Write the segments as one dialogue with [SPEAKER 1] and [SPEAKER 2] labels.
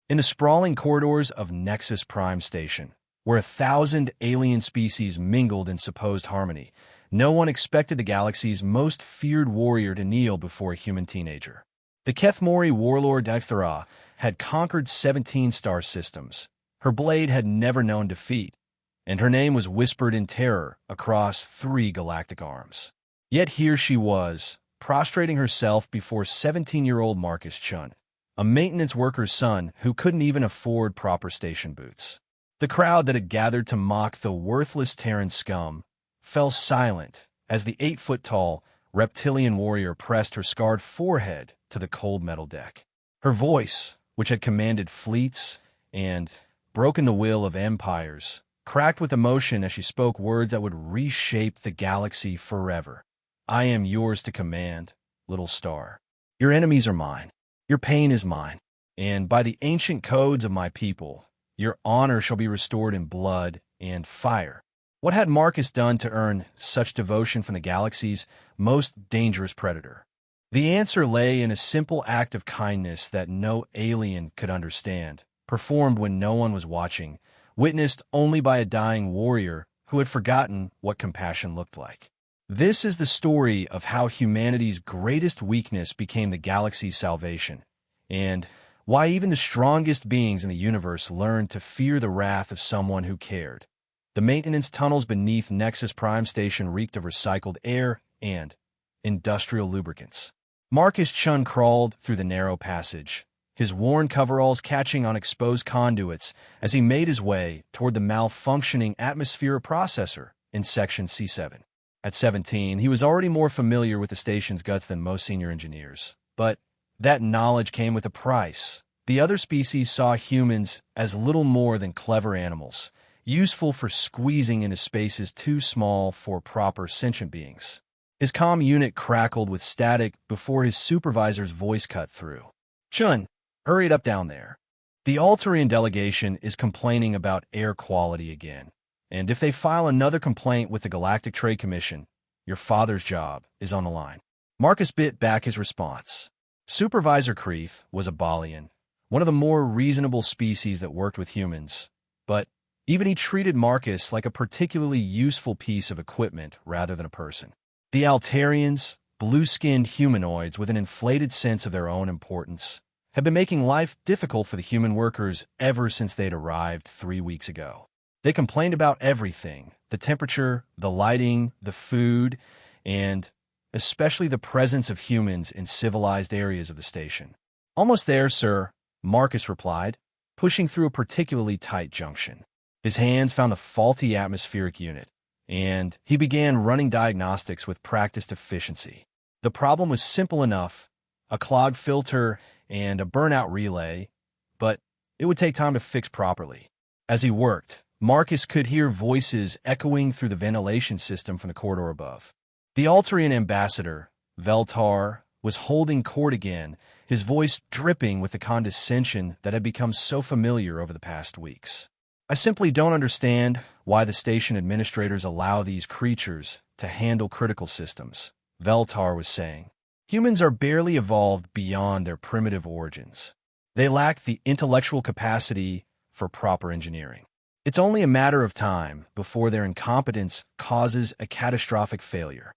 [SPEAKER 1] In the sprawling corridors of Nexus Prime Station, where 1,000 alien species mingled in supposed harmony, no one expected the galaxy's most feared warrior to kneel before a human teenager. The Kethmori warlord Dexthera had conquered 17 star systems. Her blade had never known defeat, and her name was whispered in terror across 3 galactic arms. Yet here she was, prostrating herself before 17-year-old Marcus Chun, a maintenance worker's son who couldn't even afford proper station boots. The crowd that had gathered to mock the worthless Terran scum fell silent as the 8-foot-tall reptilian warrior pressed her scarred forehead to the cold metal deck. Her voice, which had commanded fleets and broken the will of empires, cracked with emotion as she spoke words that would reshape the galaxy forever. I am yours to command, little star. Your enemies are mine. Your pain is mine. And by the ancient codes of my people, your honor shall be restored in blood and fire. What had Marcus done to earn such devotion from the galaxy's most dangerous predator? The answer lay in a simple act of kindness that no alien could understand, performed when no one was watching, witnessed only by a dying warrior who had forgotten what compassion looked like. This is the story of how humanity's greatest weakness became the galaxy's salvation, and why even the strongest beings in the universe learned to fear the wrath of someone who cared. The maintenance tunnels beneath Nexus Prime Station reeked of recycled air and industrial lubricants. Marcus Chun crawled through the narrow passage, his worn coveralls catching on exposed conduits as he made his way toward the malfunctioning atmosphere processor in Section C7. At 17, he was already more familiar with the station's guts than most senior engineers. But that knowledge came with a price. The other species saw humans as little more than clever animals, useful for squeezing into spaces too small for proper sentient beings. His comm unit crackled with static before his supervisor's voice cut through. Chun, hurry it up down there. The Altarian delegation is complaining about air quality again. And if they file another complaint with the Galactic Trade Commission, your father's job is on the line. Marcus bit back his response. Supervisor Kreef was a Balian, one of the more reasonable species that worked with humans, but even he treated Marcus like a particularly useful piece of equipment rather than a person. The Altarians, blue-skinned humanoids with an inflated sense of their own importance, had been making life difficult for the human workers ever since they'd arrived 3 weeks ago. They complained about everything: the temperature, the lighting, the food, and especially the presence of humans in civilized areas of the station. Almost there, sir, Marcus replied, pushing through a particularly tight junction. His hands found the faulty atmospheric unit, and he began running diagnostics with practiced efficiency. The problem was simple enough: a clogged filter and a burnout relay, but it would take time to fix properly. As he worked, Marcus could hear voices echoing through the ventilation system from the corridor above. The Altarian ambassador, Veltar, was holding court again, his voice dripping with the condescension that had become so familiar over the past weeks. I simply don't understand why the station administrators allow these creatures to handle critical systems, Veltar was saying. Humans are barely evolved beyond their primitive origins. They lack the intellectual capacity for proper engineering. It's only a matter of time before their incompetence causes a catastrophic failure.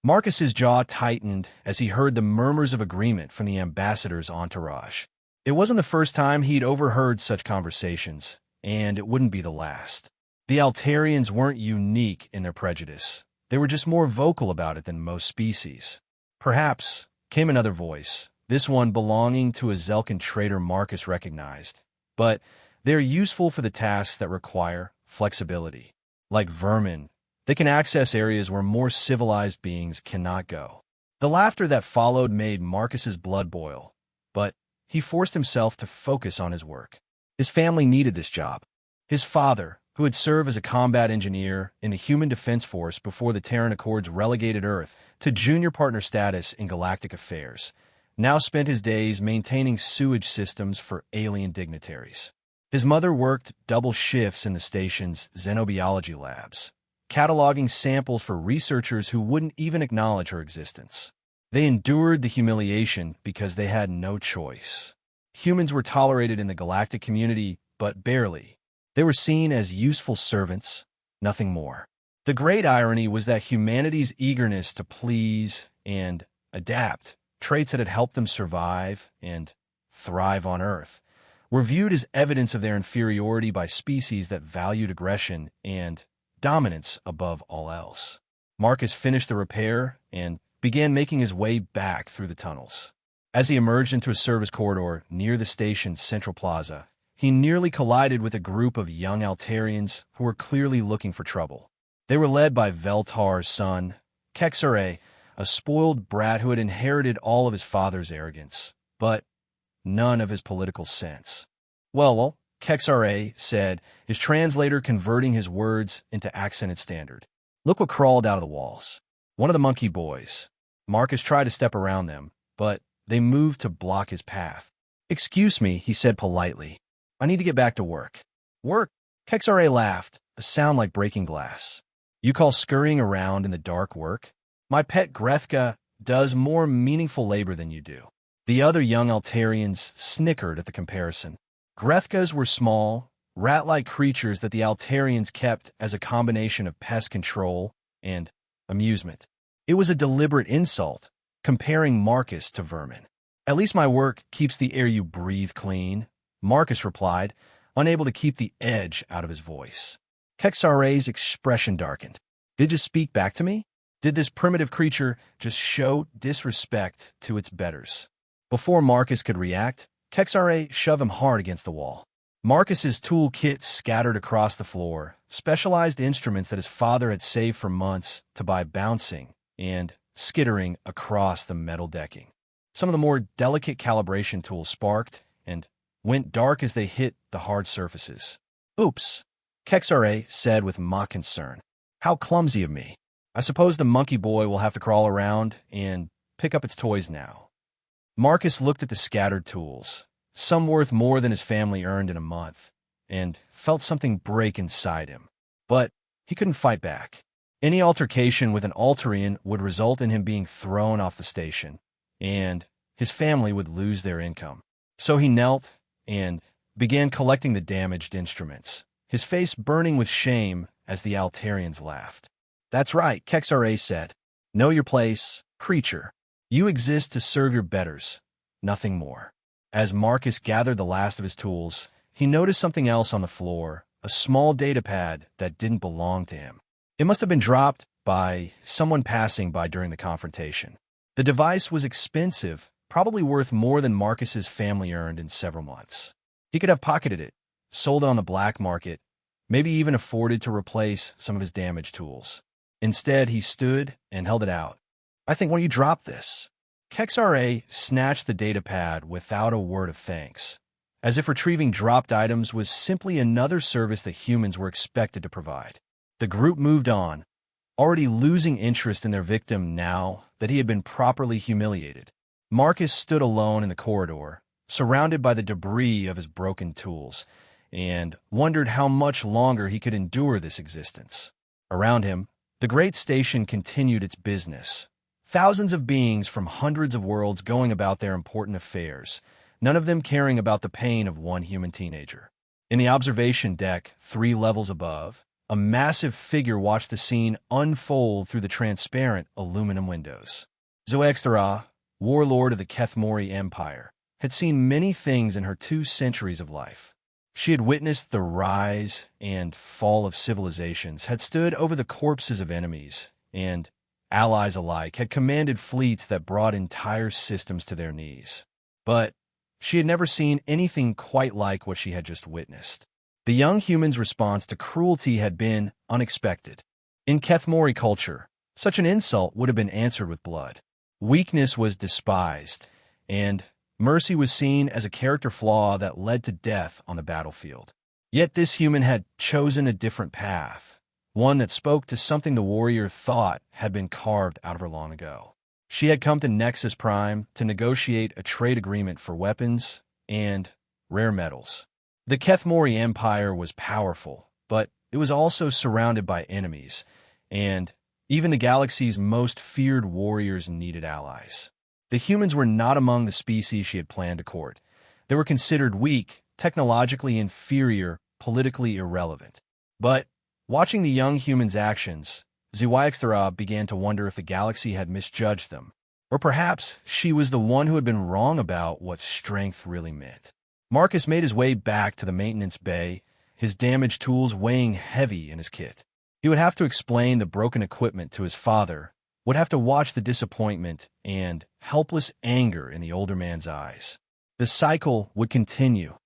[SPEAKER 1] Marcus's jaw tightened as he heard the murmurs of agreement from the ambassador's entourage. It wasn't the first time he'd overheard such conversations, and it wouldn't be the last. The Altarians weren't unique in their prejudice. They were just more vocal about it than most species. Perhaps, came another voice, this one belonging to a Zelkan trader Marcus recognized. But they're useful for the tasks that require flexibility. Like vermin, they can access areas where more civilized beings cannot go. The laughter that followed made Marcus's blood boil, but he forced himself to focus on his work. His family needed this job. His father, who had served as a combat engineer in the Human Defense Force before the Terran Accords relegated Earth to junior partner status in galactic affairs, now spent his days maintaining sewage systems for alien dignitaries. His mother worked double shifts in the station's xenobiology labs, cataloging samples for researchers who wouldn't even acknowledge her existence. They endured the humiliation because they had no choice. Humans were tolerated in the galactic community, but barely. They were seen as useful servants, nothing more. The great irony was that humanity's eagerness to please and adapt, traits that had helped them survive and thrive on Earth, were viewed as evidence of their inferiority by species that valued aggression and dominance above all else. Marcus finished the repair and began making his way back through the tunnels. As he emerged into a service corridor near the station's central plaza, he nearly collided with a group of young Altarians who were clearly looking for trouble. They were led by Veltar's son, Kexare, a spoiled brat who had inherited all of his father's arrogance, but none of his political sense. Well, Kexare said, his translator converting his words into accented standard. Look what crawled out of the walls. One of the monkey boys. Marcus tried to step around them, but they moved to block his path. Excuse me, he said politely. I need to get back to work. Work? Kexare laughed, a sound like breaking glass. You call scurrying around in the dark work? My pet Grethka does more meaningful labor than you do. The other young Altarians snickered at the comparison. Grethkas were small, rat-like creatures that the Altarians kept as a combination of pest control and amusement. It was a deliberate insult, comparing Marcus to vermin. At least my work keeps the air you breathe clean, Marcus replied, unable to keep the edge out of his voice. Kexare's expression darkened. Did you speak back to me? Did this primitive creature just show disrespect to its betters? Before Marcus could react, Kexare shoved him hard against the wall. Marcus's toolkit scattered across the floor, specialized instruments that his father had saved for months to buy bouncing and skittering across the metal decking. Some of the more delicate calibration tools sparked and went dark as they hit the hard surfaces. Oops, Kexare said with mock concern. How clumsy of me. I suppose the monkey boy will have to crawl around and pick up its toys now. Marcus looked at the scattered tools, some worth more than his family earned in a month, and felt something break inside him. But he couldn't fight back. Any altercation with an Altarian would result in him being thrown off the station, and his family would lose their income. So he knelt and began collecting the damaged instruments, his face burning with shame as the Altarians laughed. That's right, Kexare said. Know your place, creature. You exist to serve your betters, nothing more. As Marcus gathered the last of his tools, he noticed something else on the floor, a small datapad that didn't belong to him. It must have been dropped by someone passing by during the confrontation. The device was expensive, probably worth more than Marcus's family earned in several months. He could have pocketed it, sold it on the black market, maybe even afforded to replace some of his damaged tools. Instead, he stood and held it out. I think when you drop this, Kexare snatched the datapad without a word of thanks, as if retrieving dropped items was simply another service that humans were expected to provide. The group moved on, already losing interest in their victim now that he had been properly humiliated. Marcus stood alone in the corridor, surrounded by the debris of his broken tools, and wondered how much longer he could endure this existence. Around him, the great station continued its business. Thousands of beings from hundreds of worlds going about their important affairs, none of them caring about the pain of one human teenager. In the observation deck, 3 levels above, a massive figure watched the scene unfold through the transparent aluminum windows. Zoextera, warlord of the Kethmori Empire, had seen many things in her 2 centuries of life. She had witnessed the rise and fall of civilizations, had stood over the corpses of enemies, and allies alike had commanded fleets that brought entire systems to their knees. But she had never seen anything quite like what she had just witnessed. The young human's response to cruelty had been unexpected. In Kethmori culture, such an insult would have been answered with blood. Weakness was despised, and mercy was seen as a character flaw that led to death on the battlefield. Yet this human had chosen a different path, one that spoke to something the warrior thought had been carved out of her long ago. She had come to Nexus Prime to negotiate a trade agreement for weapons and rare metals. The Kethmori Empire was powerful, but it was also surrounded by enemies, and even the galaxy's most feared warriors needed allies. The humans were not among the species she had planned to court. They were considered weak, technologically inferior, politically irrelevant. But, watching the young humans' actions, HFY began to wonder if the galaxy had misjudged them. Or perhaps she was the one who had been wrong about what strength really meant. Marcus made his way back to the maintenance bay, his damaged tools weighing heavy in his kit. He would have to explain the broken equipment to his father, would have to watch the disappointment and helpless anger in the older man's eyes. The cycle would continue.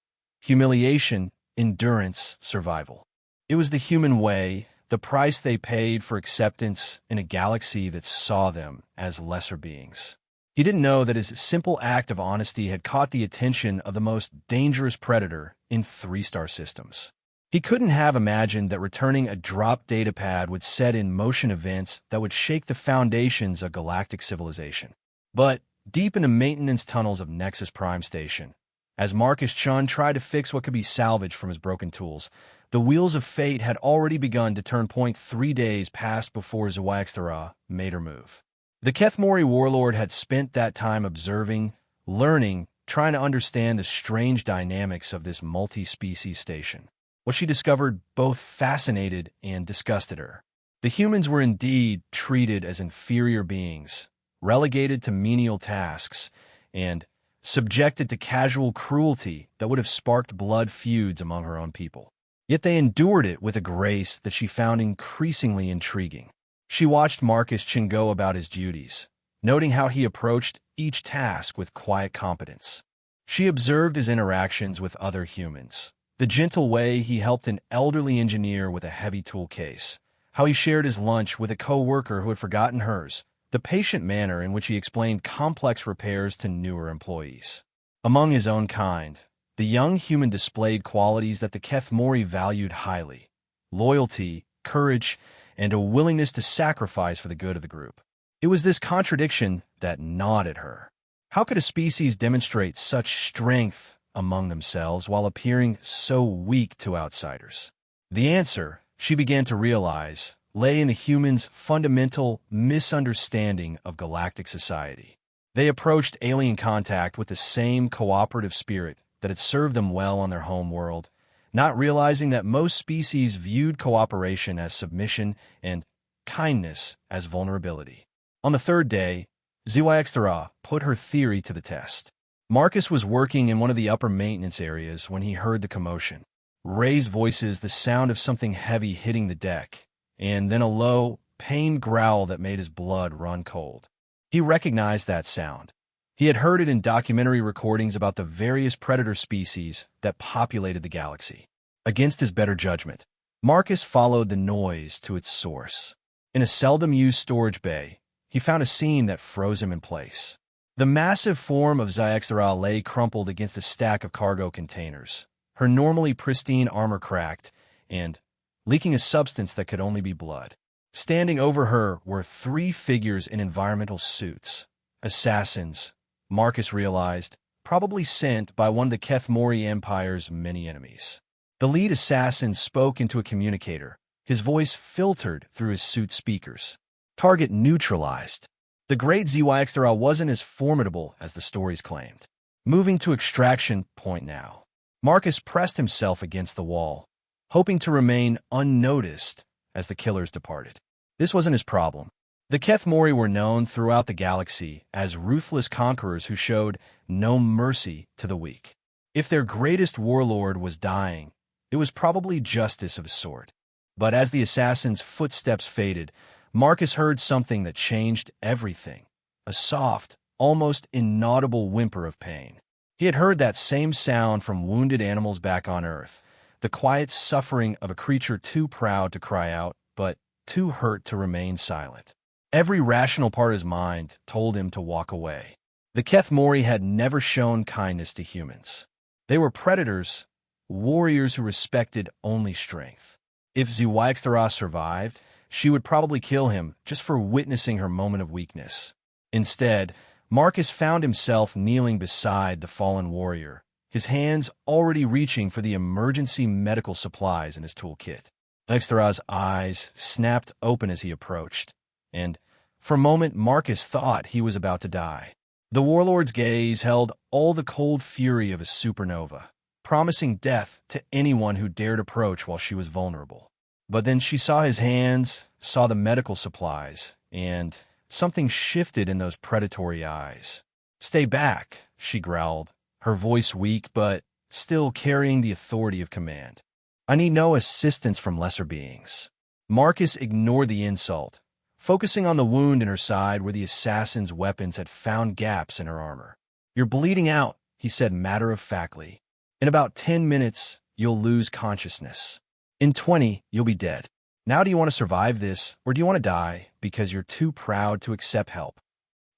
[SPEAKER 1] Humiliation, endurance, survival. It was the human way, the price they paid for acceptance in a galaxy that saw them as lesser beings. He didn't know that his simple act of honesty had caught the attention of the most dangerous predator in 3-star systems. He couldn't have imagined that returning a dropped data pad would set in motion events that would shake the foundations of galactic civilization. But deep in the maintenance tunnels of Nexus Prime Station, as Marcus Chun tried to fix what could be salvaged from his broken tools, the wheels of fate had already begun to turn point 3 days passed before HFY made her move. The Kethmori warlord had spent that time observing, learning, trying to understand the strange dynamics of this multi-species station. What she discovered both fascinated and disgusted her. The humans were indeed treated as inferior beings, relegated to menial tasks, and subjected to casual cruelty that would have sparked blood feuds among her own people. Yet they endured it with a grace that she found increasingly intriguing. She watched Marcus Chin go about his duties, noting how he approached each task with quiet competence. She observed his interactions with other humans, the gentle way he helped an elderly engineer with a heavy tool case, how he shared his lunch with a co-worker who had forgotten hers, the patient manner in which he explained complex repairs to newer employees. Among his own kind, the young human displayed qualities that the Kethmori valued highly: loyalty, courage, and a willingness to sacrifice for the good of the group. It was this contradiction that gnawed at her. How could a species demonstrate such strength among themselves while appearing so weak to outsiders? The answer, she began to realize, lay in the humans' fundamental misunderstanding of galactic society. They approached alien contact with the same cooperative spirit that had served them well on their home world, not realizing that most species viewed cooperation as submission and kindness as vulnerability. On the 3rd day, HFY put her theory to the test. Marcus was working in one of the upper maintenance areas when he heard the commotion. Raised voices, the sound of something heavy hitting the deck, and then a low, pained growl that made his blood run cold. He recognized that sound. He had heard it in documentary recordings about the various predator species that populated the galaxy. Against his better judgment, Marcus followed the noise to its source. In a seldom-used storage bay, he found a scene that froze him in place. The massive form of HFY lay crumpled against a stack of cargo containers, her normally pristine armor cracked and leaking a substance that could only be blood. Standing over her were 3 figures in environmental suits. Assassins, Marcus realized, probably sent by one of the Kethmori Empire's many enemies. The lead assassin spoke into a communicator, his voice filtered through his suit speakers. Target neutralized. The great HFY wasn't as formidable as the stories claimed. Moving to extraction point now. Marcus pressed himself against the wall, hoping to remain unnoticed as the killers departed. This wasn't his problem. The Kethmori were known throughout the galaxy as ruthless conquerors who showed no mercy to the weak. If their greatest warlord was dying, it was probably justice of a sort. But as the assassin's footsteps faded, Marcus heard something that changed everything. A soft, almost inaudible whimper of pain. He had heard that same sound from wounded animals back on Earth, the quiet suffering of a creature too proud to cry out, but too hurt to remain silent. Every rational part of his mind told him to walk away. The Kethmori had never shown kindness to humans. They were predators, warriors who respected only strength. If HFY survived, she would probably kill him just for witnessing her moment of weakness. Instead, Marcus found himself kneeling beside the fallen warrior, his hands already reaching for the emergency medical supplies in his toolkit. HFY's eyes snapped open as he approached, and for a moment Marcus thought he was about to die. The warlord's gaze held all the cold fury of a supernova, promising death to anyone who dared approach while she was vulnerable. But then she saw his hands, saw the medical supplies, and something shifted in those predatory eyes. "Stay back," she growled, her voice weak but still carrying the authority of command. "I need no assistance from lesser beings." Marcus ignored the insult, focusing on the wound in her side where the assassin's weapons had found gaps in her armor. "You're bleeding out," he said matter-of-factly. "In about 10 minutes, you'll lose consciousness. In 20, you'll be dead. Now do you want to survive this, or do you want to die because you're too proud to accept help?"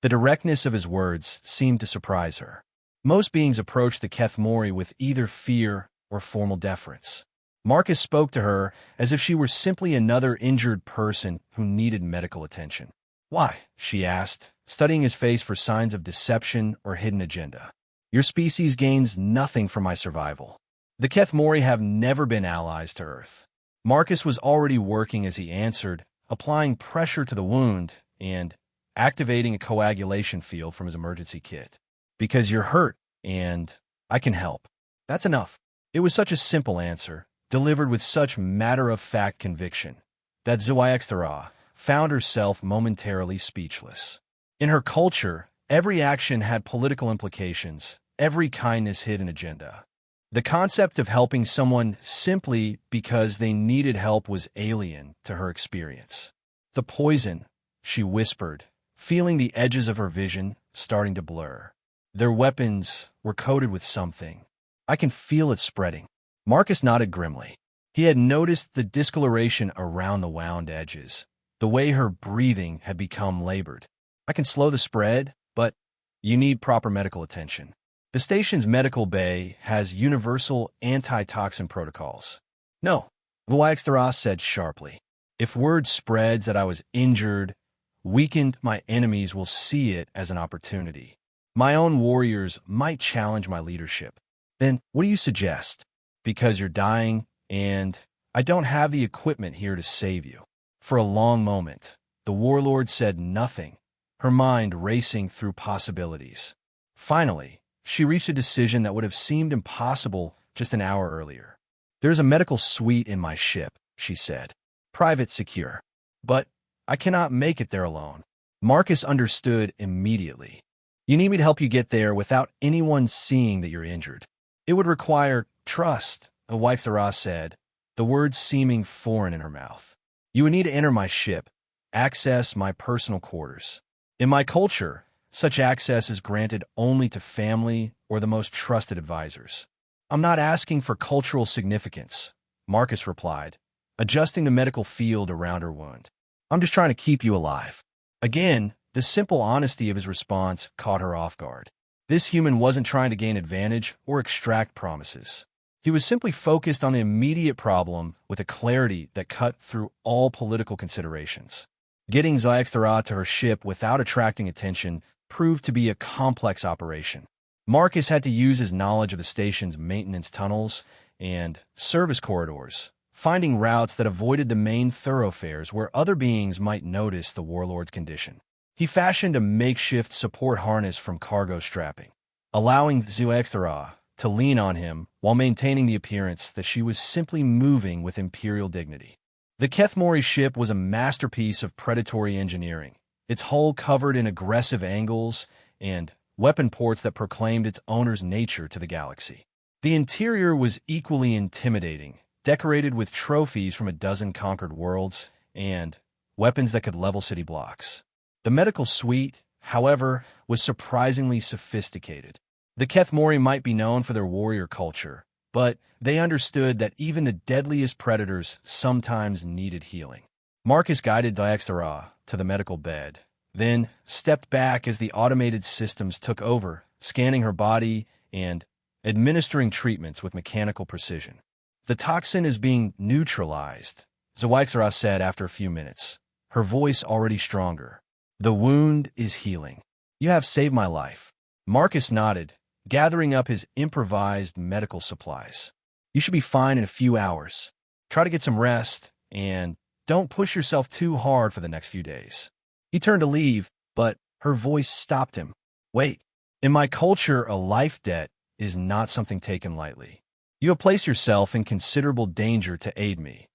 [SPEAKER 1] The directness of his words seemed to surprise her. Most beings approached the Kethmori with either fear or formal deference. Marcus spoke to her as if she were simply another injured person who needed medical attention. "Why?" she asked, studying his face for signs of deception or hidden agenda. "Your species gains nothing from my survival. The Kethmori have never been allies to Earth." Marcus was already working as he answered, applying pressure to the wound and activating a coagulation field from his emergency kit. "Because you're hurt, and I can help. That's enough." It was such a simple answer, delivered with such matter-of-fact conviction, that Zhuangzi found herself momentarily speechless. In her culture, every action had political implications, every kindness hid an agenda. The concept of helping someone simply because they needed help was alien to her experience. "The poison," she whispered, feeling the edges of her vision starting to blur. "Their weapons were coated with something. I can feel it spreading." Marcus nodded grimly. He had noticed the discoloration around the wound edges, the way her breathing had become labored. "I can slow the spread, but you need proper medical attention. The station's medical bay has universal antitoxin protocols." "No," Zhuangzi said sharply. "If word spreads that I was injured, weakened, my enemies will see it as an opportunity. My own warriors might challenge my leadership. Then what do you suggest? Because you're dying, and I don't have the equipment here to save you." For a long moment, the warlord said nothing, her mind racing through possibilities. Finally, she reached a decision that would have seemed impossible just an hour earlier. "There's a medical suite in my ship," she said. "Private secure. But I cannot make it there alone." Marcus understood immediately. "You need me to help you get there without anyone seeing that you're injured." "It would require trust," Zhuangzi said, the words seeming foreign in her mouth. "You would need to enter my ship, access my personal quarters. In my culture, such access is granted only to family or the most trusted advisors." "I'm not asking for cultural significance," Marcus replied, adjusting the medical field around her wound. "I'm just trying to keep you alive." Again, the simple honesty of his response caught her off guard. This human wasn't trying to gain advantage or extract promises. He was simply focused on the immediate problem with a clarity that cut through all political considerations. Getting Zhuangzi to her ship without attracting attention proved to be a complex operation. Marcus had to use his knowledge of the station's maintenance tunnels and service corridors, finding routes that avoided the main thoroughfares where other beings might notice the warlord's condition. He fashioned a makeshift support harness from cargo strapping, allowing Zhuangzi to lean on him while maintaining the appearance that she was simply moving with imperial dignity. The Kethmori ship was a masterpiece of predatory engineering, its hull covered in aggressive angles and weapon ports that proclaimed its owner's nature to the galaxy. The interior was equally intimidating, decorated with trophies from a dozen conquered worlds and weapons that could level city blocks. The medical suite, however, was surprisingly sophisticated. The Kethmori might be known for their warrior culture, but they understood that even the deadliest predators sometimes needed healing. Marcus guided Zhuangzi to the medical bed, then stepped back as the automated systems took over, scanning her body and administering treatments with mechanical precision. "The toxin is being neutralized," Zhuangzi said after a few minutes, her voice already stronger. "The wound is healing. You have saved my life." Marcus nodded, gathering up his improvised medical supplies. "You should be fine in a few hours. Try to get some rest, and don't push yourself too hard for the next few days." He turned to leave, but her voice stopped him. Wait, in my culture, a life debt is not something taken lightly. You have placed yourself in considerable danger to aid me,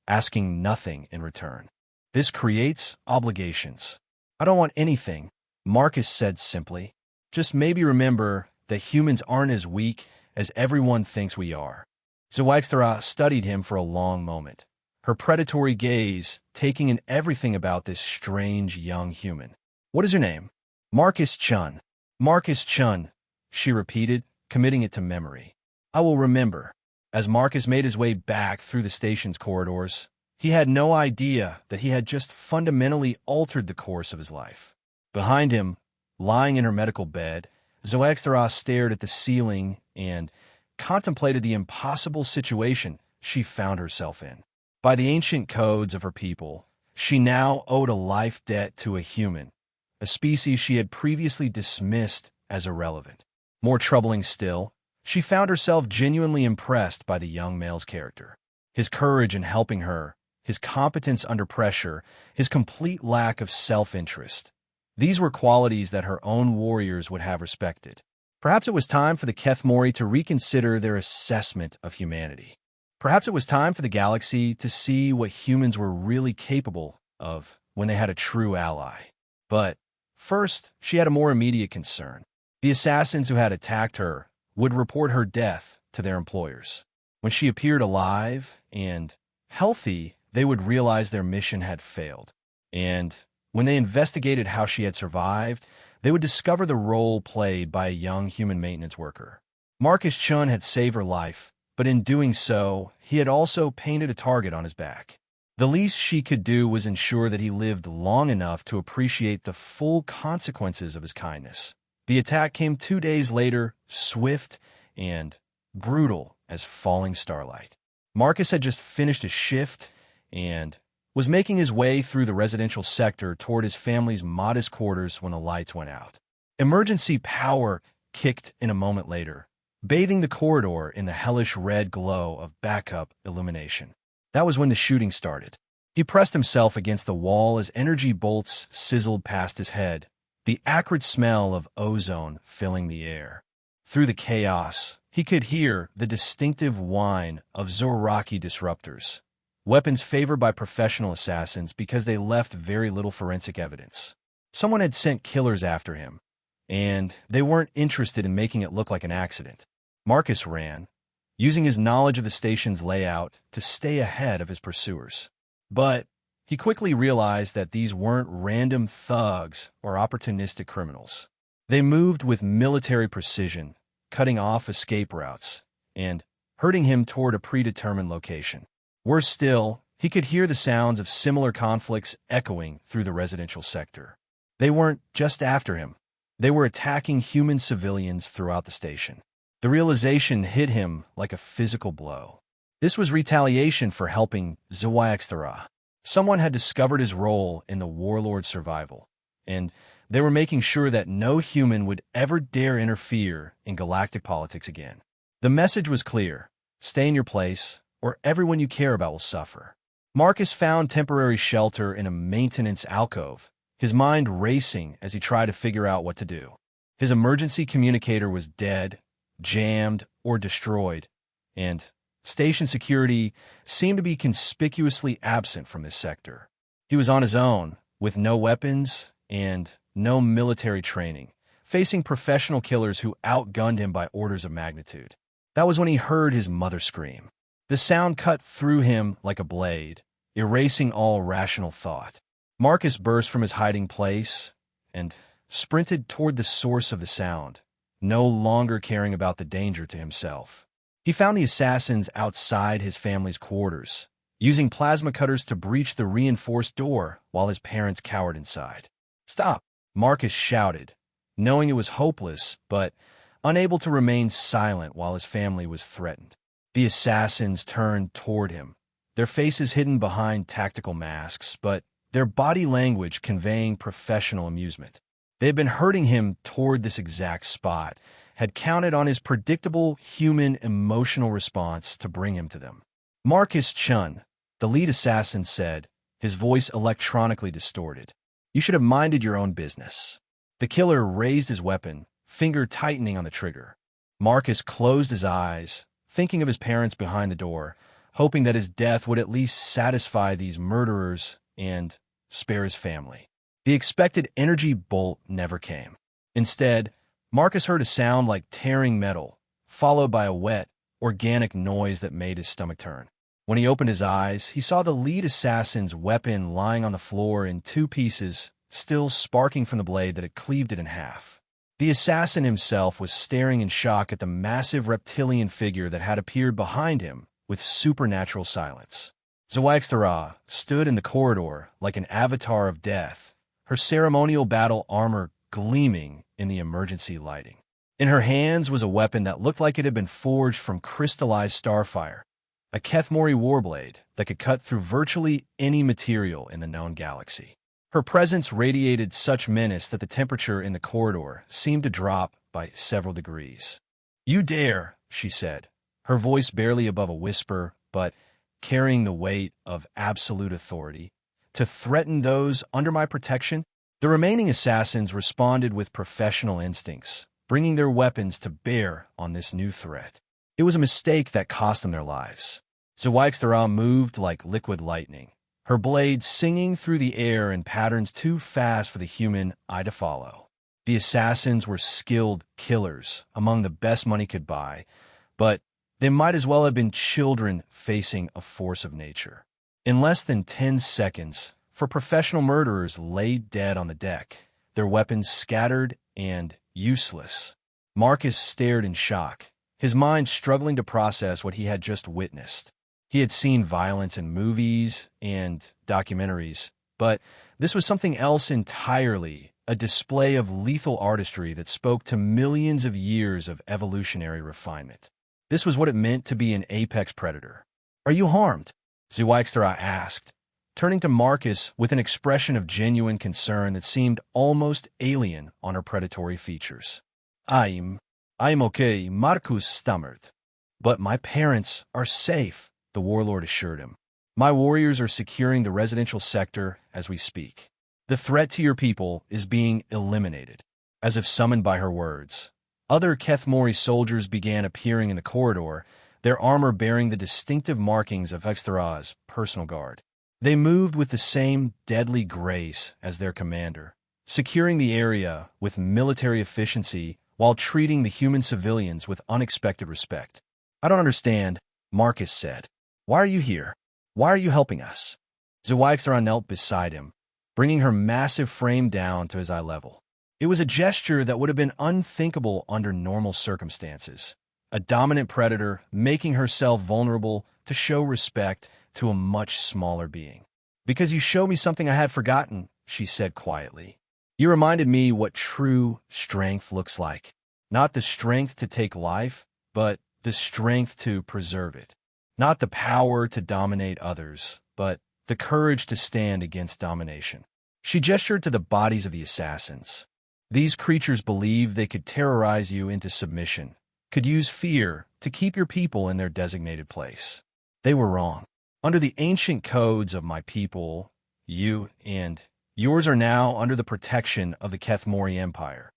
[SPEAKER 1] asking nothing in return. This creates obligations. I don't want anything, Marcus said simply. Just maybe remember that humans aren't as weak as everyone thinks we are. Zoaxthara studied him for a long moment, her predatory gaze taking in everything about this strange young human. What is your name? Marcus Chun. Marcus Chun, she repeated, committing it to memory. I will remember. As Marcus made his way back through the station's corridors, he had no idea that he had just fundamentally altered the course of his life. Behind him, lying in her medical bed, Zoaxthara stared at the ceiling and contemplated the impossible situation she found herself in. By the ancient codes of her people, she now owed a life debt to a human, a species she had previously dismissed as irrelevant. More troubling still, she found herself genuinely impressed by the young male's character. His courage in helping her, his competence under pressure, his complete lack of self-interest. These were qualities that her own warriors would have respected. Perhaps it was time for the Kethmori to reconsider their assessment of humanity. Perhaps it was time for the galaxy to see what humans were really capable of when they had a true ally. But first, she had a more immediate concern. The assassins who had attacked her would report her death to their employers. When she appeared alive and healthy, they would realize their mission had failed. And when they investigated how she had survived, they would discover the role played by a young human maintenance worker. Marcus Chun had saved her life, but in doing so, he had also painted a target on his back. The least she could do was ensure that he lived long enough to appreciate the full consequences of his kindness. The attack came 2 days later, swift and brutal as falling starlight. Marcus had just finished a shift and was making his way through the residential sector toward his family's modest quarters when the lights went out. Emergency power kicked in a moment later, bathing the corridor in the hellish red glow of backup illumination. That was when the shooting started. He pressed himself against the wall as energy bolts sizzled past his head, the acrid smell of ozone filling the air. Through the chaos, he could hear the distinctive whine of Zoraki disruptors, weapons favored by professional assassins because they left very little forensic evidence. Someone had sent killers after him, and they weren't interested in making it look like an accident. Marcus ran, using his knowledge of the station's layout to stay ahead of his pursuers. But he quickly realized that these weren't random thugs or opportunistic criminals. They moved with military precision, cutting off escape routes and herding him toward a predetermined location. Worse still, he could hear the sounds of similar conflicts echoing through the residential sector. They weren't just after him. They were attacking human civilians throughout the station. The realization hit him like a physical blow. This was retaliation for helping Zoaxthara. Someone had discovered his role in the warlord's survival, and they were making sure that no human would ever dare interfere in galactic politics again. The message was clear: stay in your place, or everyone you care about will suffer. Marcus found temporary shelter in a maintenance alcove, his mind racing as he tried to figure out what to do. His emergency communicator was dead, jammed, or destroyed, and station security seemed to be conspicuously absent from his sector. He was on his own, with no weapons and no military training, facing professional killers who outgunned him by orders of magnitude. That was when he heard his mother scream. The sound cut through him like a blade, erasing all rational thought. Marcus burst from his hiding place and sprinted toward the source of the sound, no longer caring about the danger to himself. He found the assassins outside his family's quarters, using plasma cutters to breach the reinforced door while his parents cowered inside. "Stop!" Marcus shouted, knowing it was hopeless, but unable to remain silent while his family was threatened. The assassins turned toward him, their faces hidden behind tactical masks, but their body language conveying professional amusement. They had been herding him toward this exact spot, had counted on his predictable human emotional response to bring him to them. Marcus Chun, the lead assassin, said, his voice electronically distorted. "You should have minded your own business." The killer raised his weapon, finger tightening on the trigger. Marcus closed his eyes, thinking of his parents behind the door, hoping that his death would at least satisfy these murderers and spare his family. The expected energy bolt never came. Instead, Marcus heard a sound like tearing metal, followed by a wet, organic noise that made his stomach turn. When he opened his eyes, he saw the lead assassin's weapon lying on the floor in two pieces, still sparking from the blade that had cleaved it in half. The assassin himself was staring in shock at the massive reptilian figure that had appeared behind him with supernatural silence. HFY stood in the corridor like an avatar of death, her ceremonial battle armor gleaming in the emergency lighting. In her hands was a weapon that looked like it had been forged from crystallized starfire, a Kethmori warblade that could cut through virtually any material in the known galaxy. Her presence radiated such menace that the temperature in the corridor seemed to drop by several degrees. "You dare," she said, her voice barely above a whisper, but carrying the weight of absolute authority, "to threaten those under my protection?" The remaining assassins responded with professional instincts, bringing their weapons to bear on this new threat. It was a mistake that cost them their lives. HFY moved like liquid lightning, her blade singing through the air in patterns too fast for the human eye to follow. The assassins were skilled killers, among the best money could buy, but they might as well have been children facing a force of nature. In less than 10 seconds, four professional murderers lay dead on the deck, their weapons scattered and useless. Marcus stared in shock, his mind struggling to process what he had just witnessed. He had seen violence in movies and documentaries, but this was something else entirely, a display of lethal artistry that spoke to millions of years of evolutionary refinement. This was what it meant to be an apex predator. "Are you harmed?" HFY asked, turning to Marcus with an expression of genuine concern that seemed almost alien on her predatory features. I'm okay," Marcus stammered. "But my parents are safe," the warlord assured him. "My warriors are securing the residential sector as we speak. The threat to your people is being eliminated." As if summoned by her words, other Kethmori soldiers began appearing in the corridor, their armor bearing the distinctive markings of HFY's personal guard. They moved with the same deadly grace as their commander, securing the area with military efficiency while treating the human civilians with unexpected respect. "I don't understand," Marcus said. "Why are you here? Why are you helping us?" HFY knelt beside him, bringing her massive frame down to his eye level. It was a gesture that would have been unthinkable under normal circumstances. A dominant predator making herself vulnerable to show respect to a much smaller being. "Because you showed me something I had forgotten," she said quietly. "You reminded me what true strength looks like. Not the strength to take life, but the strength to preserve it. Not the power to dominate others, but the courage to stand against domination." She gestured to the bodies of the assassins. "These creatures believed they could terrorize you into submission, could use fear to keep your people in their designated place. They were wrong. Under the ancient codes of my people, you and yours are now under the protection of the Kethmori Empire."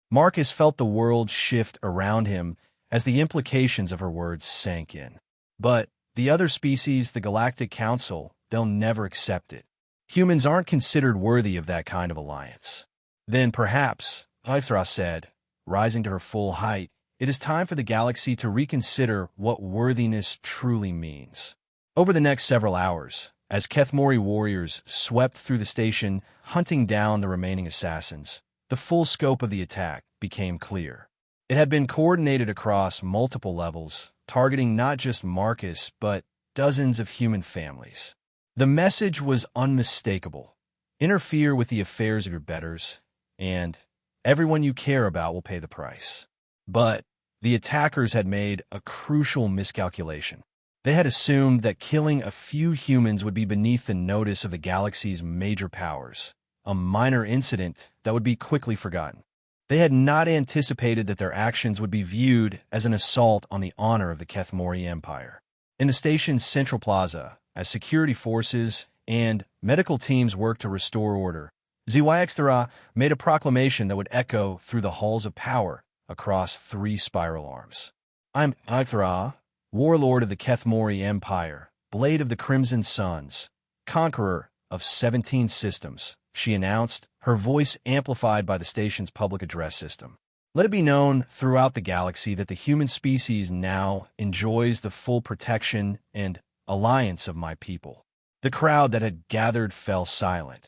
[SPEAKER 1] Marcus felt the world shift around him as the implications of her words sank in. "But the other species, the Galactic Council, they'll never accept it. Humans aren't considered worthy of that kind of alliance." "Then perhaps," HFY said, rising to her full height, "it is time for the galaxy to reconsider what worthiness truly means." Over the next several hours, as Kethmori warriors swept through the station hunting down the remaining assassins, the full scope of the attack became clear. It had been coordinated across multiple levels, targeting not just Marcus, but dozens of human families. The message was unmistakable. Interfere with the affairs of your betters, and everyone you care about will pay the price. But the attackers had made a crucial miscalculation. They had assumed that killing a few humans would be beneath the notice of the galaxy's major powers, a minor incident that would be quickly forgotten. They had not anticipated that their actions would be viewed as an assault on the honor of the Kethmori Empire. In the station's central plaza, as security forces and medical teams worked to restore order, ZYXTHRA made a proclamation that would echo through the halls of power across 3 spiral arms. I'm Ixthra, warlord of the Kethmori Empire, blade of the Crimson Suns, conqueror of 17 systems, she announced, her voice amplified by the station's public address system. Let it be known throughout the galaxy that the human species now enjoys the full protection and alliance of my people. The crowd that had gathered fell silent.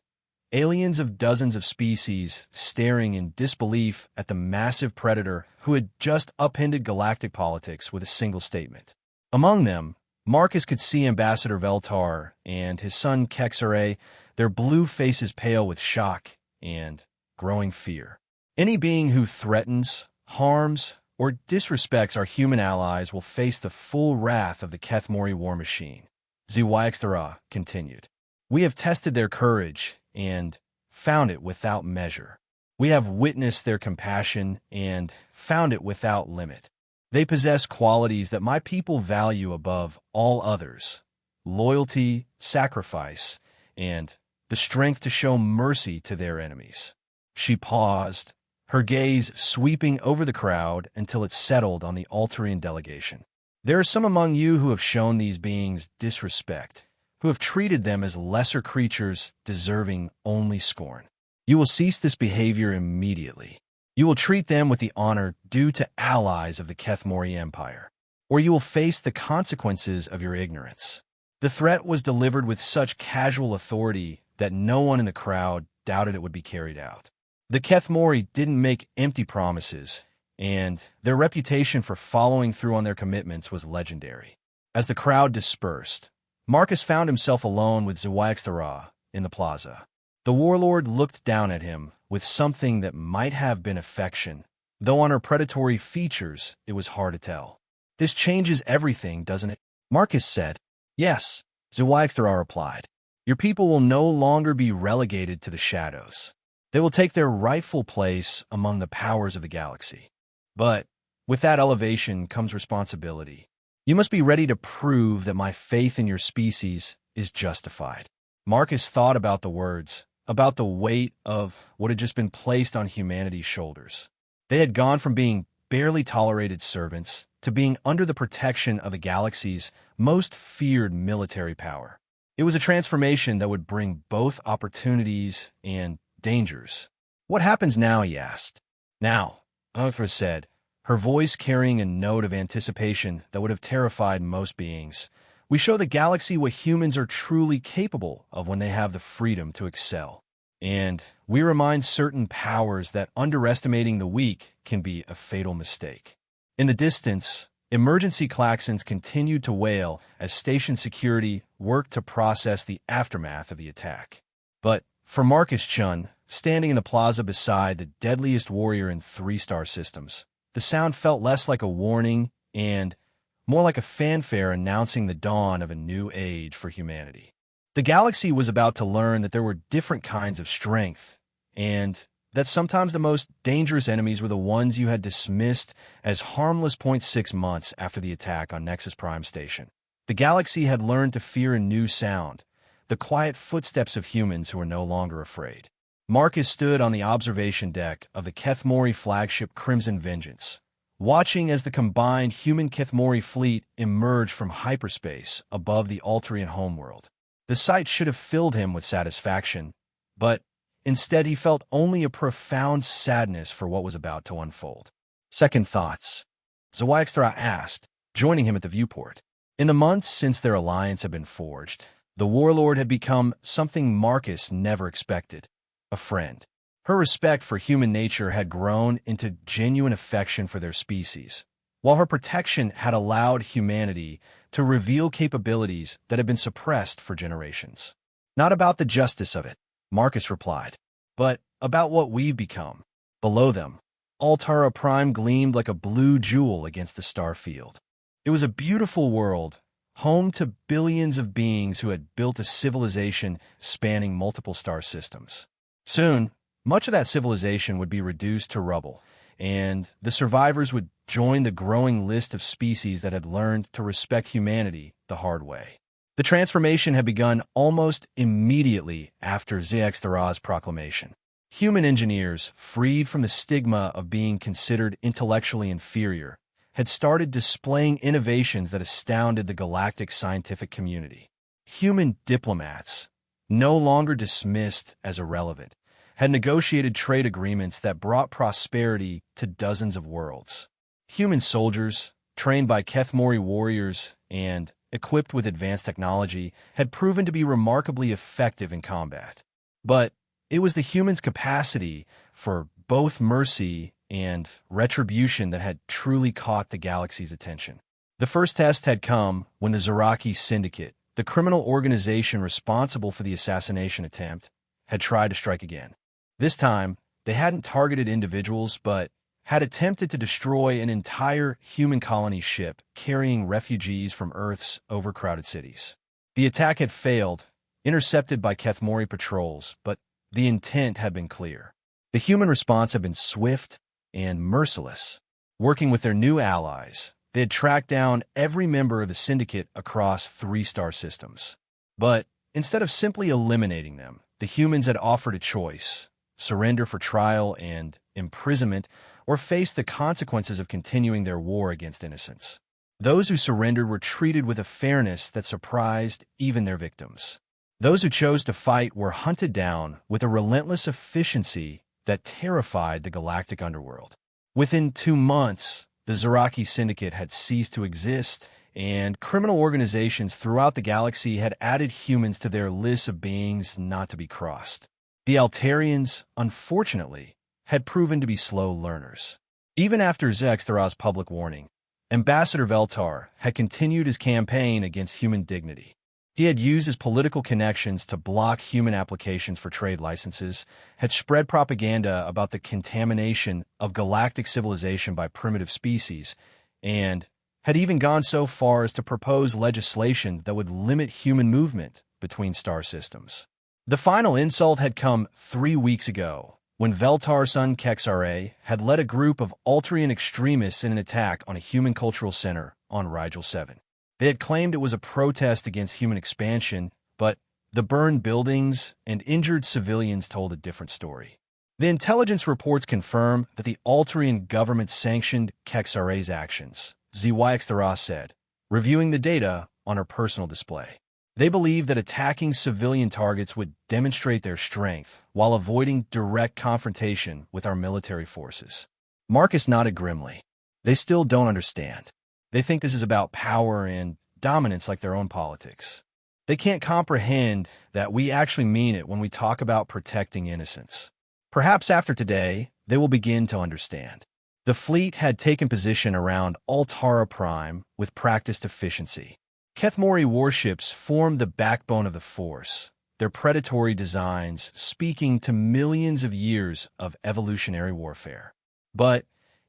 [SPEAKER 1] Aliens of dozens of species staring in disbelief at the massive predator who had just upended galactic politics with a single statement. Among them, Marcus could see Ambassador Veltar and his son Kexare, their blue faces pale with shock and growing fear. Any being who threatens, harms, or disrespects our human allies will face the full wrath of the Kethmori war machine, ZYXTHRA continued. We have tested their courage and found it without measure. We have witnessed their compassion and found it without limit. They possess qualities that my people value above all others: loyalty, sacrifice, and the strength to show mercy to their enemies. She paused, her gaze sweeping over the crowd until it settled on the Altarian delegation. There are some among you who have shown these beings disrespect, who have treated them as lesser creatures deserving only scorn. You will cease this behavior immediately. You will treat them with the honor due to allies of the Kethmori Empire, or you will face the consequences of your ignorance. The threat was delivered with such casual authority that no one in the crowd doubted it would be carried out. The Kethmori didn't make empty promises, and their reputation for following through on their commitments was legendary. As the crowd dispersed, Marcus found himself alone with ZYXTHRA in the plaza. The warlord looked down at him with something that might have been affection, though on her predatory features it was hard to tell. This changes everything, doesn't it? Marcus said. Yes, ZYXTHRA replied. Your people will no longer be relegated to the shadows. They will take their rightful place among the powers of the galaxy. But with that elevation comes responsibility. You must be ready to prove that my faith in your species is justified. Marcus thought about the words, about the weight of what had just been placed on humanity's shoulders. They had gone from being barely tolerated servants to being under the protection of the galaxy's most feared military power. It was a transformation that would bring both opportunities and dangers. What happens now, he asked. Now, Ixthra said, her voice carrying a note of anticipation that would have terrified most beings. We show the galaxy what humans are truly capable of when they have the freedom to excel. And we remind certain powers that underestimating the weak can be a fatal mistake. In the distance, emergency klaxons continued to wail as station security worked to process the aftermath of the attack. But for Marcus Chun, standing in the plaza beside the deadliest warrior in 3-star systems, the sound felt less like a warning and more like a fanfare announcing the dawn of a new age for humanity. The galaxy was about to learn that there were different kinds of strength, and that sometimes the most dangerous enemies were the ones you had dismissed as harmless 6 months after the attack on Nexus Prime Station. The galaxy had learned to fear a new sound, the quiet footsteps of humans who were no longer afraid. Marcus stood on the observation deck of the Kethmori flagship Crimson Vengeance, watching as the combined human Kethmori fleet emerged from hyperspace above the Altarian homeworld. The sight should have filled him with satisfaction, but instead he felt only a profound sadness for what was about to unfold. Second thoughts, ZYXTHRA asked, joining him at the viewport. In the months since their alliance had been forged, the warlord had become something Marcus never expected, a friend. Her respect for human nature had grown into genuine affection for their species, while her protection had allowed humanity to reveal capabilities that had been suppressed for generations. Not about the justice of it, Marcus replied, but about what we've become. Below them, Altara Prime gleamed like a blue jewel against the star field. It was a beautiful world, home to billions of beings who had built a civilization spanning multiple star systems. Soon, much of that civilization would be reduced to rubble, and the survivors would join the growing list of species that had learned to respect humanity the hard way. The transformation had begun almost immediately after Xe'Xtara's proclamation. Human engineers, freed from the stigma of being considered intellectually inferior, had started displaying innovations that astounded the galactic scientific community. Human diplomats, no longer dismissed as irrelevant, had negotiated trade agreements that brought prosperity to dozens of worlds. Human soldiers, trained by Kethmori warriors and equipped with advanced technology, had proven to be remarkably effective in combat. But it was the humans' capacity for both mercy and retribution that had truly caught the galaxy's attention. The first test had come when the Zaraki Syndicate, the criminal organization responsible for the assassination attempt, had tried to strike again. This time, they hadn't targeted individuals, but had attempted to destroy an entire human colony ship carrying refugees from Earth's overcrowded cities. The attack had failed, intercepted by Kethmori patrols, but the intent had been clear. The human response had been swift and merciless. Working with their new allies, they had tracked down every member of the syndicate across 3-star systems. But instead of simply eliminating them, the humans had offered a choice: surrender for trial and imprisonment, or face the consequences of continuing their war against innocents. Those who surrendered were treated with a fairness that surprised even their victims. Those who chose to fight were hunted down with a relentless efficiency that terrified the galactic underworld. Within 2 months, the Zaraki Syndicate had ceased to exist, and criminal organizations throughout the galaxy had added humans to their list of beings not to be crossed. The Altarians, unfortunately, had proven to be slow learners. Even after Xe'Xtara's public warning, Ambassador Veltar had continued his campaign against human dignity. He had used his political connections to block human applications for trade licenses, had spread propaganda about the contamination of galactic civilization by primitive species, and had even gone so far as to propose legislation that would limit human movement between star systems. The final insult had come 3 weeks ago, when Veltar's son Kexare had led a group of Altarian extremists in an attack on a human cultural center on Rigel 7. They had claimed it was a protest against human expansion, but the burned buildings and injured civilians told a different story. The intelligence reports confirm that the Altarian government sanctioned Kexare's actions, Xe'Xtara said, reviewing the data on her personal display. They believe that attacking civilian targets would demonstrate their strength while avoiding direct confrontation with our military forces. Marcus nodded grimly. They still don't understand. They think this is about power and dominance like their own politics. They can't comprehend that we actually mean it when we talk about protecting innocents. Perhaps after today, they will begin to understand. The fleet had taken position around Altara Prime with practiced efficiency. Kethmori warships formed the backbone of the force, their predatory designs speaking to millions of years of evolutionary warfare. But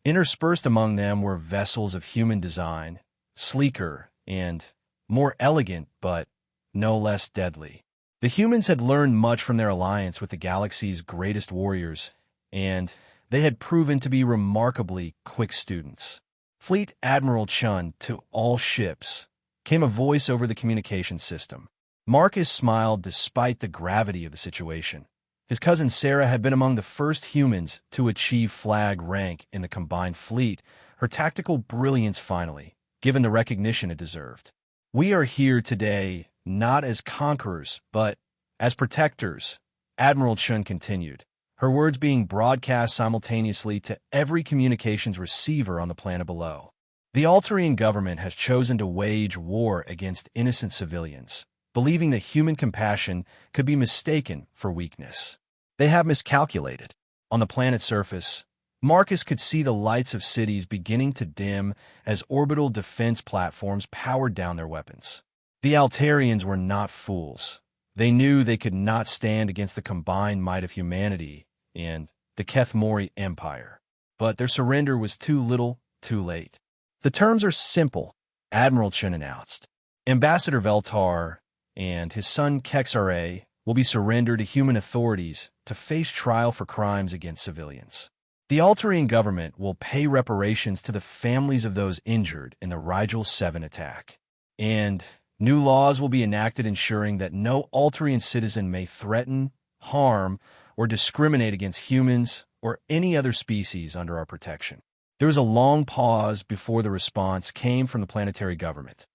[SPEAKER 1] interspersed among them were vessels of human design, sleeker and more elegant, but no less deadly. The humans had learned much from their alliance with the galaxy's greatest warriors, and they had proven to be remarkably quick students. Fleet Admiral Chun to all ships came a voice over the communication system. Marcus smiled despite the gravity of the situation. His cousin Sarah had been among the first humans to achieve flag rank in the combined fleet, her tactical brilliance finally, given the recognition it deserved. We are here today not as conquerors, but as protectors, Admiral Chun continued, her words being broadcast simultaneously to every communications receiver on the planet below. The Altarian government has chosen to wage war against innocent civilians, believing that human compassion could be mistaken for weakness. They have miscalculated. On the planet's surface, Marcus could see the lights of cities beginning to dim as orbital defense platforms powered down their weapons. The Altarians were not fools. They knew they could not stand against the combined might of humanity and the Kethmori Empire. But their surrender was too little, too late. The terms are simple, Admiral Chun announced. Ambassador Veltar and his son Kexare will be surrendered to human authorities to face trial for crimes against civilians. The Altarian government will pay reparations to the families of those injured in the Rigel 7 attack. And New laws will be enacted ensuring that no Alterian citizen may threaten, harm, or discriminate against humans or any other species under our protection. There was a long pause before the response came from the planetary government.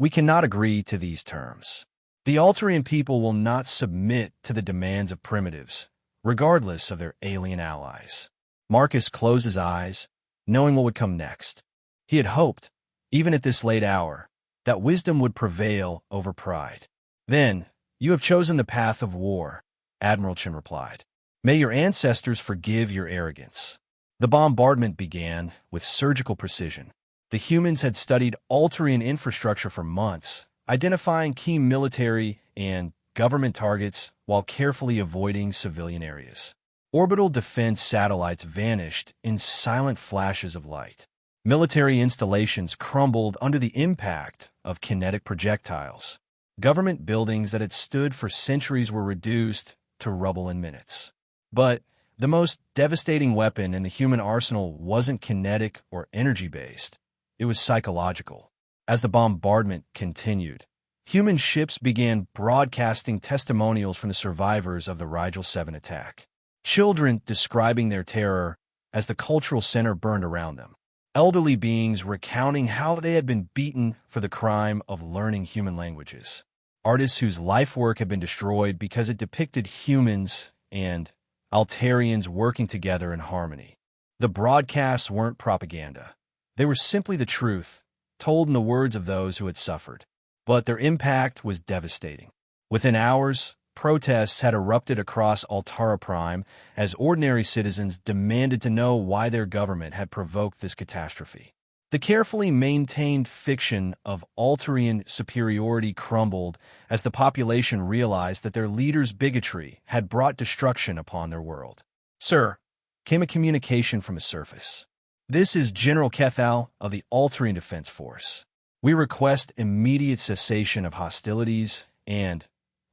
[SPEAKER 1] We cannot agree to these terms. The Alterian people will not submit to the demands of primitives, regardless of their alien allies. Marcus closed his eyes, knowing what would come next. He had hoped, even at this late hour, that wisdom would prevail over pride. Then, you have chosen the path of war, Admiral Chin replied. May your ancestors forgive your arrogance. The bombardment began with surgical precision. The humans had studied Alterian infrastructure for months, identifying key military and government targets while carefully avoiding civilian areas. Orbital defense satellites vanished in silent flashes of light. Military installations crumbled under the impact of kinetic projectiles. Government buildings that had stood for centuries were reduced to rubble in minutes. But the most devastating weapon in the human arsenal wasn't kinetic or energy-based. It was psychological. As the bombardment continued, human ships began broadcasting testimonials from the survivors of the Rigel 7 attack. Children describing their terror as the cultural center burned around them. Elderly beings recounting how they had been beaten for the crime of learning human languages. Artists whose life work had been destroyed because it depicted humans and Alterians working together in harmony. The broadcasts weren't propaganda. They were simply the truth, told in the words of those who had suffered. But their impact was devastating. Within hours, protests had erupted across Altara Prime as ordinary citizens demanded to know why their government had provoked this catastrophe. The carefully maintained fiction of Alterian superiority crumbled as the population realized that their leaders' bigotry had brought destruction upon their world. Sir, came a communication from the surface. This is General Kethal of the Alterian Defense Force. We request immediate cessation of hostilities and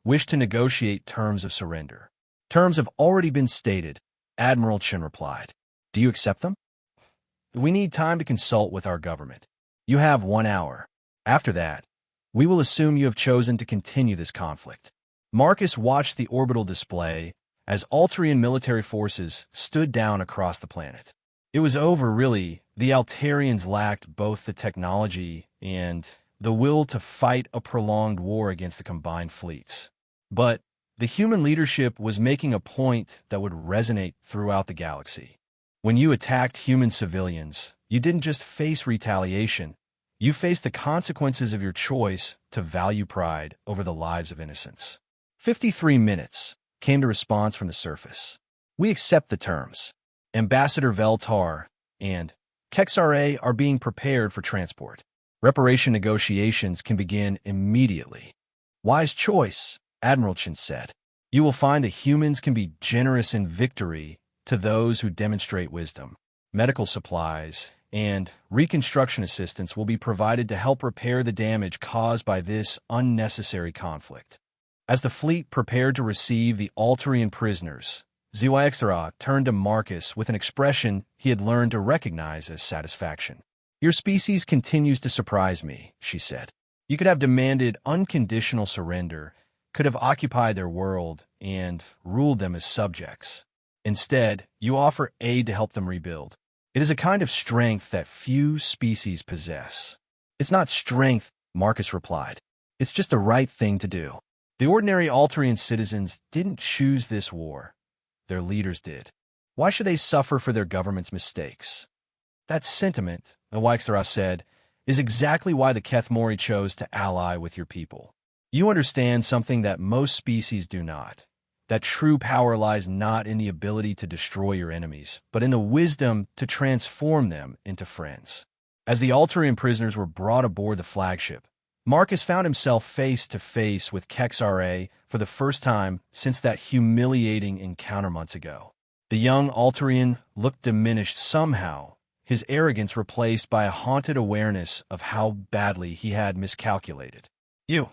[SPEAKER 1] wish to negotiate terms of surrender. Terms have already been stated, Admiral Chin replied. Do you accept them? We need time to consult with our government. You have 1 hour. After that, we will assume you have chosen to continue this conflict. Marcus watched the orbital display as Alterian military forces stood down across the planet. It was over, really. The Alterians lacked both the technology and the will to fight a prolonged war against the combined fleets. But the human leadership was making a point that would resonate throughout the galaxy. When you attacked human civilians, you didn't just face retaliation, you faced the consequences of your choice to value pride over the lives of innocents. 53 minutes came the response from the surface. We accept the terms. Ambassador Veltar and Kexra are being prepared for transport. Reparation negotiations can begin immediately. Wise choice, Admiral Chin said. You will find that humans can be generous in victory to those who demonstrate wisdom. Medical supplies and reconstruction assistance will be provided to help repair the damage caused by this unnecessary conflict. As the fleet prepared to receive the Alterian prisoners, HFY turned to Marcus with an expression he had learned to recognize as satisfaction. Your species continues to surprise me, she said. You could have demanded unconditional surrender, could have occupied their world, and ruled them as subjects. Instead, you offer aid to help them rebuild. It is a kind of strength that few species possess. It's not strength, Marcus replied. It's just the right thing to do. The ordinary Alterian citizens didn't choose this war. Their leaders did. Why should they suffer for their government's mistakes? That sentiment, HFY said, is exactly why the Kethmori chose to ally with your people. You understand something that most species do not. That true power lies not in the ability to destroy your enemies, but in the wisdom to transform them into friends. As the Alterian prisoners were brought aboard the flagship, Marcus found himself face to face with Kexra for the first time since that humiliating encounter months ago. The young Alterian looked diminished somehow, his arrogance replaced by a haunted awareness of how badly he had miscalculated. You,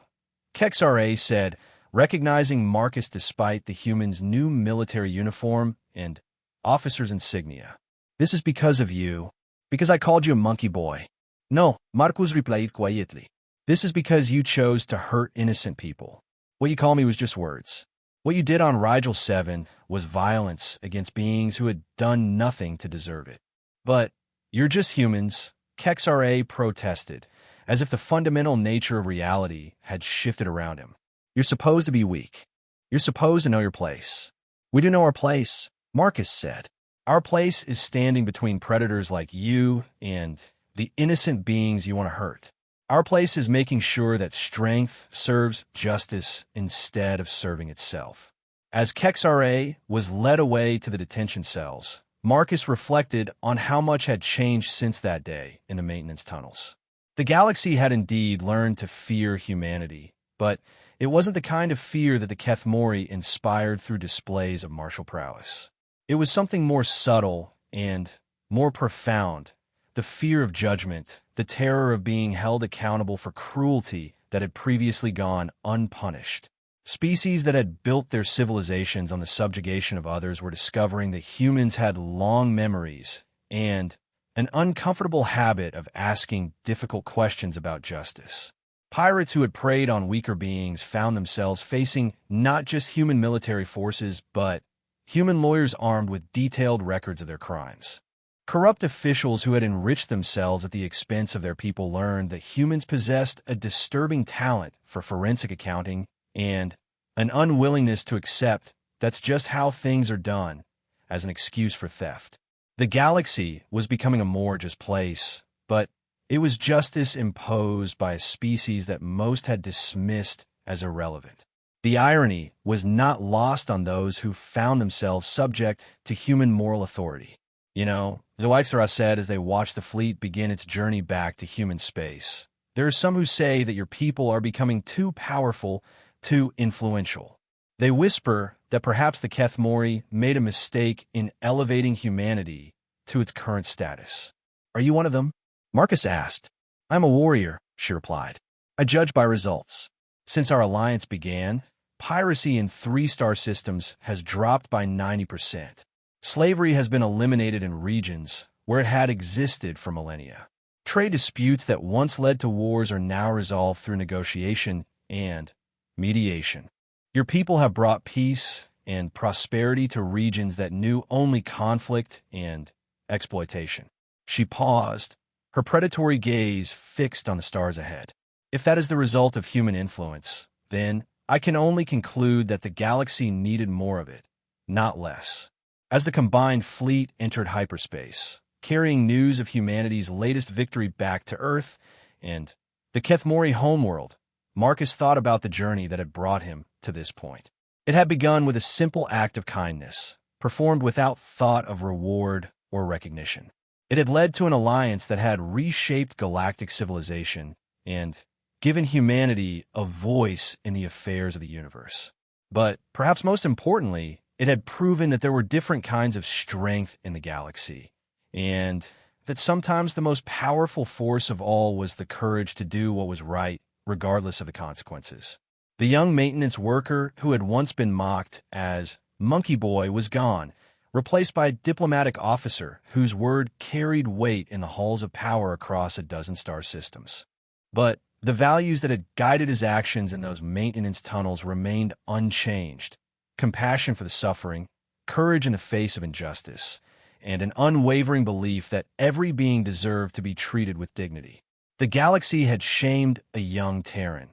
[SPEAKER 1] Kexra said, recognizing Marcus despite the human's new military uniform and officer's insignia. This is because of you, because I called you a monkey boy. No, Marcus replied quietly. This is because you chose to hurt innocent people. What you call me was just words. What you did on Rigel 7 was violence against beings who had done nothing to deserve it. But you're just humans, Kexra protested, as if the fundamental nature of reality had shifted around him. You're supposed to be weak. You're supposed to know your place. We do know our place, Marcus said. Our place is standing between predators like you and the innocent beings you want to hurt. Our place is making sure that strength serves justice instead of serving itself. As Kexra was led away to the detention cells, Marcus reflected on how much had changed since that day in the maintenance tunnels. The galaxy had indeed learned to fear humanity, but it wasn't the kind of fear that the Kethmori inspired through displays of martial prowess. It was something more subtle and more profound, the fear of judgment, the terror of being held accountable for cruelty that had previously gone unpunished. Species that had built their civilizations on the subjugation of others were discovering that humans had long memories and an uncomfortable habit of asking difficult questions about justice. Pirates who had preyed on weaker beings found themselves facing not just human military forces, but human lawyers armed with detailed records of their crimes. Corrupt officials who had enriched themselves at the expense of their people learned that humans possessed a disturbing talent for forensic accounting and an unwillingness to accept that's just how things are done as an excuse for theft. The galaxy was becoming a more just place, but it was justice imposed by a species that most had dismissed as irrelevant. The irony was not lost on those who found themselves subject to human moral authority. You know, the Wythra said as they watched the fleet begin its journey back to human space, there are some who say that your people are becoming too powerful, too influential. They whisper that perhaps the Kethmori made a mistake in elevating humanity to its current status. Are you one of them? Marcus asked. I'm a warrior, she replied. I judge by results. Since our alliance began, piracy in 3-star systems has dropped by 90%. Slavery has been eliminated in regions where it had existed for millennia. Trade disputes that once led to wars are now resolved through negotiation and mediation. Your people have brought peace and prosperity to regions that knew only conflict and exploitation. She paused, her predatory gaze fixed on the stars ahead. If that is the result of human influence, then I can only conclude that the galaxy needed more of it, not less. As the combined fleet entered hyperspace, carrying news of humanity's latest victory back to Earth and the Kethmori homeworld, Marcus thought about the journey that had brought him to this point. It had begun with a simple act of kindness, performed without thought of reward or recognition. It had led to an alliance that had reshaped galactic civilization and given humanity a voice in the affairs of the universe. But perhaps most importantly, it had proven that there were different kinds of strength in the galaxy, and that sometimes the most powerful force of all was the courage to do what was right, regardless of the consequences. The young maintenance worker who had once been mocked as Monkey Boy was gone, replaced by a diplomatic officer whose word carried weight in the halls of power across a dozen star systems. But the values that had guided his actions in those maintenance tunnels remained unchanged. Compassion for the suffering, courage in the face of injustice, and an unwavering belief that every being deserved to be treated with dignity. The galaxy had shamed a young Terran,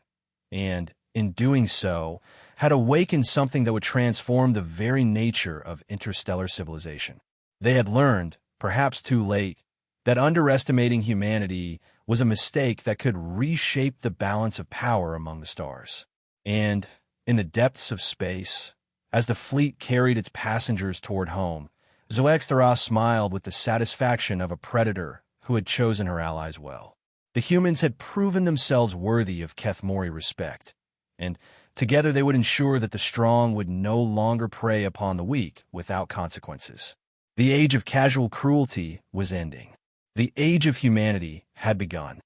[SPEAKER 1] and in doing so, had awakened something that would transform the very nature of interstellar civilization. They had learned, perhaps too late, that underestimating humanity was a mistake that could reshape the balance of power among the stars. And in the depths of space, as the fleet carried its passengers toward home, Zoexthara smiled with the satisfaction of a predator who had chosen her allies well. The humans had proven themselves worthy of Kethmori respect, and together they would ensure that the strong would no longer prey upon the weak without consequences. The age of casual cruelty was ending. The age of humanity had begun.